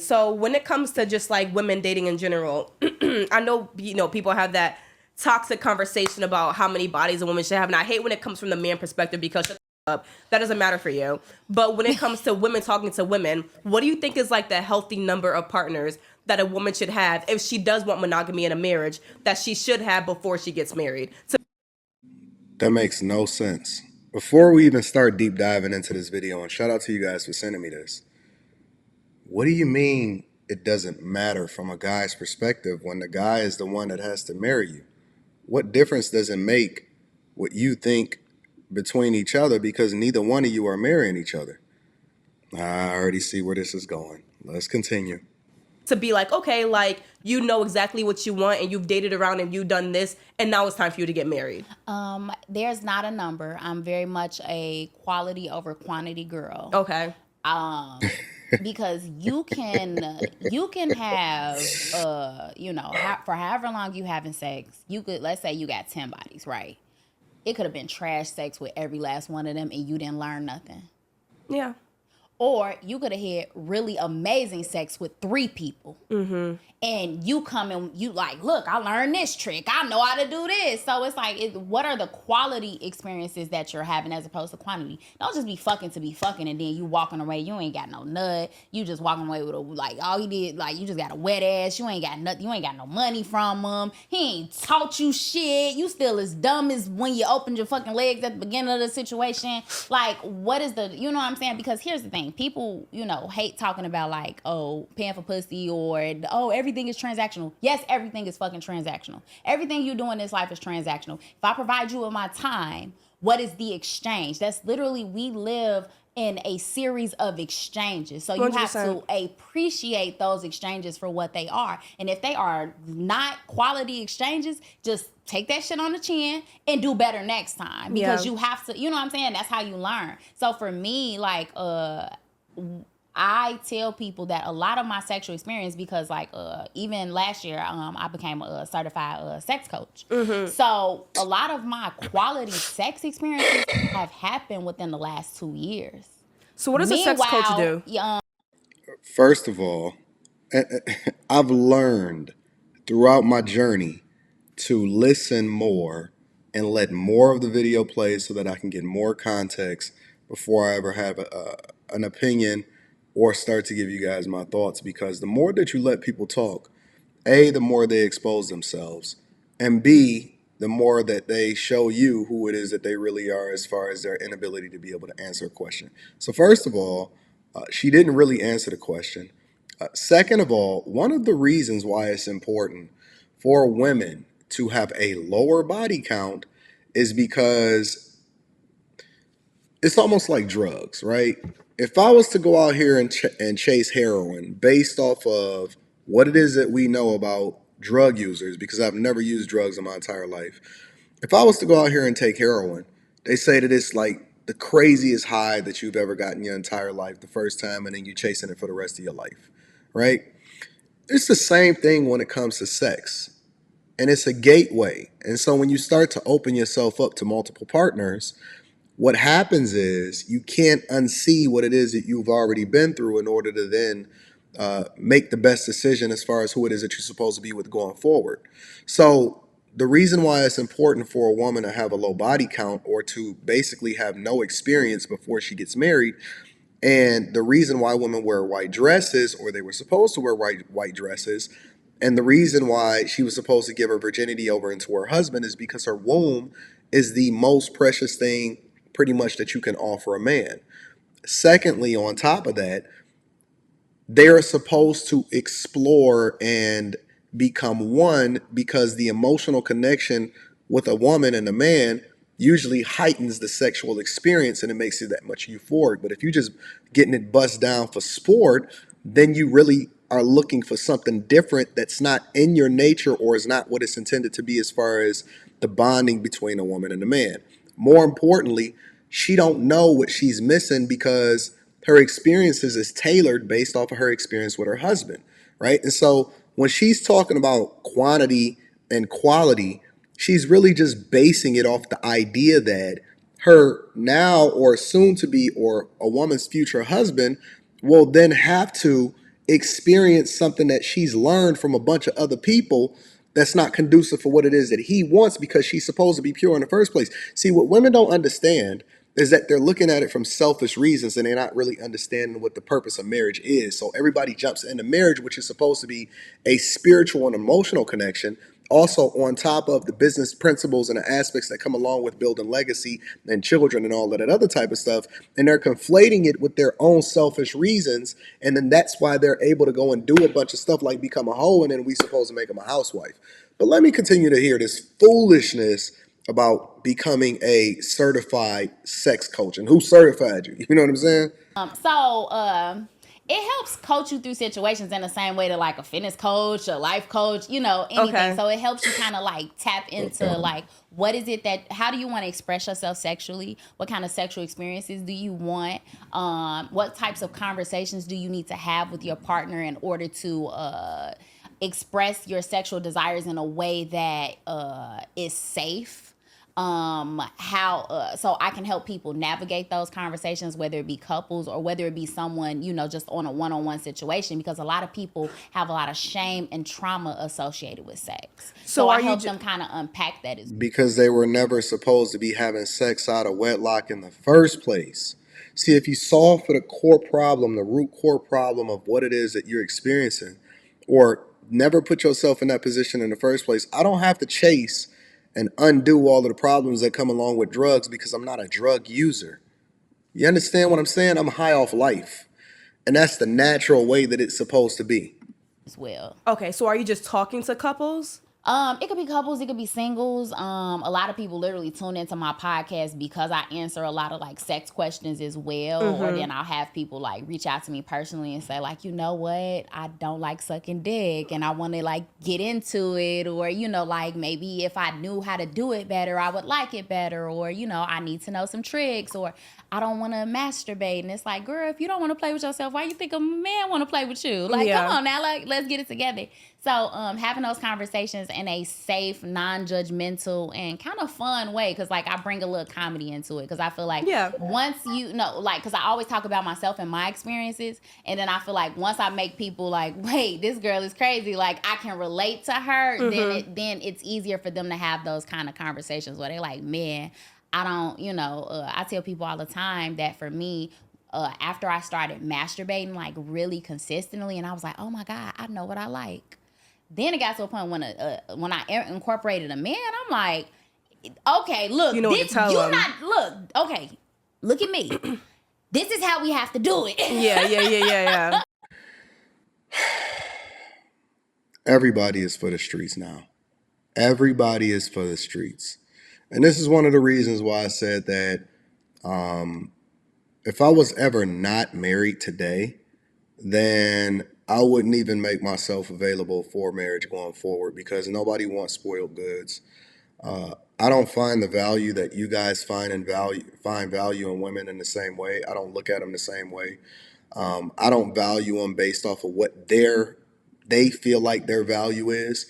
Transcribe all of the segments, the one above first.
So when it comes to just like women dating in general, I know, people have that toxic conversation about how many bodies a woman should have. And I hate when it comes from the man perspective because shut the up, that doesn't matter for you. But when it comes to women talking to women, what do you think is like the healthy number of partners that a woman should have if she does want monogamy in a marriage that she should have before she gets married? That makes no sense. Before we even start deep diving into this video, and shout out to you guys for sending me this, what do you mean it doesn't matter from a guy's perspective when the guy is the one that has to marry you? What difference does it make what you think between each other because neither one of you are marrying each other? I already see where this is going. Let's continue. To be like, okay, like you know exactly what you want and you've dated around and you've done this and now it's time for you to get married. There's not a number. I'm very much a quality over quantity girl. Okay. Because you can have for however long you having sex, you could, let's say you got 10 bodies, right? It could have been trash sex with every last one of them and you didn't learn nothing. Yeah. Or you could have had really amazing sex with 3 people. Mm-hmm. And you come and you like, look, I learned this trick. I know how to do this. So it's like, what are the quality experiences that you're having as opposed to quantity? Don't just be fucking to be fucking and then you walking away. You ain't got no nut. You just walking away with all you did, like you just got a wet ass. You ain't got nothing. You ain't got no money from him. He ain't taught you shit. You still as dumb as when you opened your fucking legs at the beginning of the situation. Like, what is the, you know what I'm saying? Because here's the thing. People, hate talking about like, oh, paying for pussy or, oh, everything is transactional. Yes, everything is fucking transactional. Everything you do in this life is transactional. If I provide you with my time, what is the exchange? That's literally, we live in a series of exchanges. So you 100%. have to appreciate those exchanges for what they are. And if they are not quality exchanges, just take that shit on the chin and do better next time. Because you have to, you know what I'm saying? That's how you learn. So for me, like, I tell people that a lot of my sexual experience, because like even last year I became a certified sex coach. Mm-hmm. So a lot of my quality sex experiences have happened within the last 2 years. So what does a sex coach do? First of all, I've learned throughout my journey to listen more and let more of the video play so that I can get more context before I ever have an opinion or start to give you guys my thoughts, because the more that you let people talk, A, the more they expose themselves, and B, the more that they show you who it is that they really are as far as their inability to be able to answer a question. So first of all, she didn't really answer the question. Second of all, one of the reasons why it's important for women to have a lower body count is because it's almost like drugs, right? If I was to go out here and chase heroin based off of what it is that we know about drug users, because I've never used drugs in my entire life. If I was to go out here and take heroin, they say that it's like the craziest high that you've ever gotten in your entire life the first time, and then you're chasing it for the rest of your life, right? It's the same thing when it comes to sex. And it's a gateway. And so when you start to open yourself up to multiple partners, what happens is you can't unsee what it is that you've already been through in order to then make the best decision as far as who it is that you're supposed to be with going forward. So the reason why it's important for a woman to have a low body count or to basically have no experience before she gets married, and the reason why women wear white dresses, or they were supposed to wear white dresses, and the reason why she was supposed to give her virginity over into her husband is because her womb is the most precious thing pretty much that you can offer a man. Secondly, on top of that, they're supposed to explore and become one because the emotional connection with a woman and a man usually heightens the sexual experience and it makes it that much euphoric. But if you're just getting it bust down for sport, then you really are looking for something different that's not in your nature or is not what it's intended to be as far as the bonding between a woman and a man. More importantly, she don't know what she's missing because her experiences is tailored based off of her experience with her husband, right? And so when she's talking about quantity and quality, she's really just basing it off the idea that her now or soon to be or a woman's future husband will then have to experience something that she's learned from a bunch of other people that's not conducive for what it is that he wants, because she's supposed to be pure in the first place. See, what women don't understand is that they're looking at it from selfish reasons, and they're not really understanding what the purpose of marriage is. So everybody jumps into marriage, which is supposed to be a spiritual and emotional connection, also on top of the business principles and the aspects that come along with building legacy and children and all of that other type of stuff. And they're conflating it with their own selfish reasons. And then that's why they're able to go and do a bunch of stuff like become a hoe, and then we supposed to make them a housewife. But let me continue to hear this foolishness about becoming a certified sex coach. And who certified you? You know what I'm saying? It helps coach you through situations in the same way that like a fitness coach, a life coach, anything. Okay. So it helps you kind of like tap into like, what is it how do you want to express yourself sexually? What kind of sexual experiences do you want? What types of conversations do you need to have with your partner in order to express your sexual desires in a way that is safe? So I can help people navigate those conversations, whether it be couples or whether it be someone, just on a one-on-one situation, because a lot of people have a lot of shame and trauma associated with sex. So I help them kind of unpack that as well. Because they were never supposed to be having sex out of wedlock in the first place. See, if you solve for the core problem, the root core problem of what it is that you're experiencing, or never put yourself in that position in the first place, I don't have to chase and undo all of the problems that come along with drugs, because I'm not a drug user. You understand what I'm saying? I'm high off life. And that's the natural way that it's supposed to be. As well. Okay, so are you just talking to couples? It could be couples, it could be singles. A lot of people literally tune into my podcast because I answer a lot of like sex questions as well. Or then I'll have people like reach out to me personally and say like, you know what, I don't like sucking dick and I want to like get into it. Or, like maybe if I knew how to do it better, I would like it better. Or, I need to know some tricks, or I don't want to masturbate. And it's like, girl, if you don't want to play with yourself, why you think a man want to play with you? Like, come on now, like, let's get it together. So having those conversations in a safe, non-judgmental, and kind of fun way, because like I bring a little comedy into it, because I feel like once because I always talk about myself and my experiences, and then I feel like once I make people like, wait, this girl is crazy, like I can relate to her, then it's easier for them to have those kind of conversations where they're like, man, I don't, I tell people all the time that for me, after I started masturbating like really consistently, and I was like, oh my God, I know what I like. Then it got to a point when I incorporated a man, I'm like, okay, look, okay, look at me. This is how we have to do it. Yeah. Everybody is for the streets now. Everybody is for the streets. And this is one of the reasons why I said that if I was ever not married today, then I wouldn't even make myself available for marriage going forward, because nobody wants spoiled goods. I don't find the value that you guys find value in women in the same way. I don't look at them the same way. I don't value them based off of what they feel like their value is.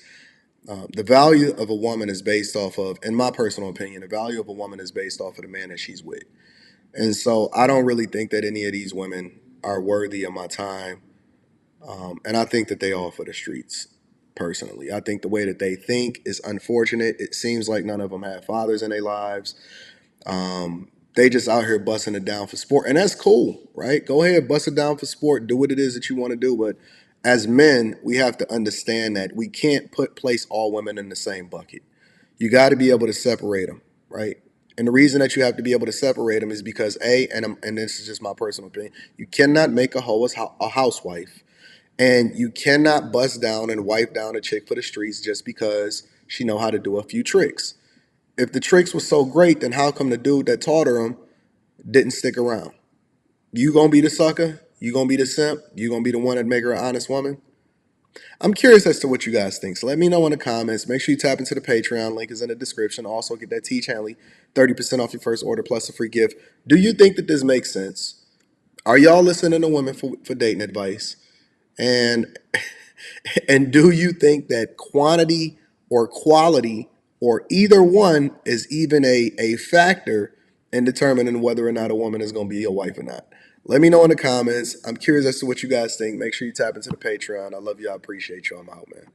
The value of a woman is based off of, in my personal opinion, the value of a woman is based off of the man that she's with. And so I don't really think that any of these women are worthy of my time. And I think that they are for the streets, personally. I think the way that they think is unfortunate. It seems like none of them have fathers in their lives. They just out here busting it down for sport. And that's cool, right? Go ahead, bust it down for sport. Do what it is that you want to do. But as men, we have to understand that we can't place all women in the same bucket. You got to be able to separate them, right? And the reason that you have to be able to separate them is because and this is just my personal opinion, you cannot make a hoe a housewife, and you cannot bust down and wipe down a chick for the streets just because she know how to do a few tricks. If the tricks were so great, then how come the dude that taught her them didn't stick around? You gonna be the sucker? You gonna be the simp? You gonna be the one that make her an honest woman? I'm curious as to what you guys think. So let me know in the comments. Make sure you tap into the Patreon. Link is in the description. Also get that Teach Hanley 30% off your first order plus a free gift. Do you think that this makes sense? Are y'all listening to women for dating advice? And do you think that quantity or quality or either one is even a factor in determining whether or not a woman is going to be your wife or not? Let me know in the comments. I'm curious as to what you guys think. Make sure you tap into the Patreon. I love you. I appreciate you. I'm out, man.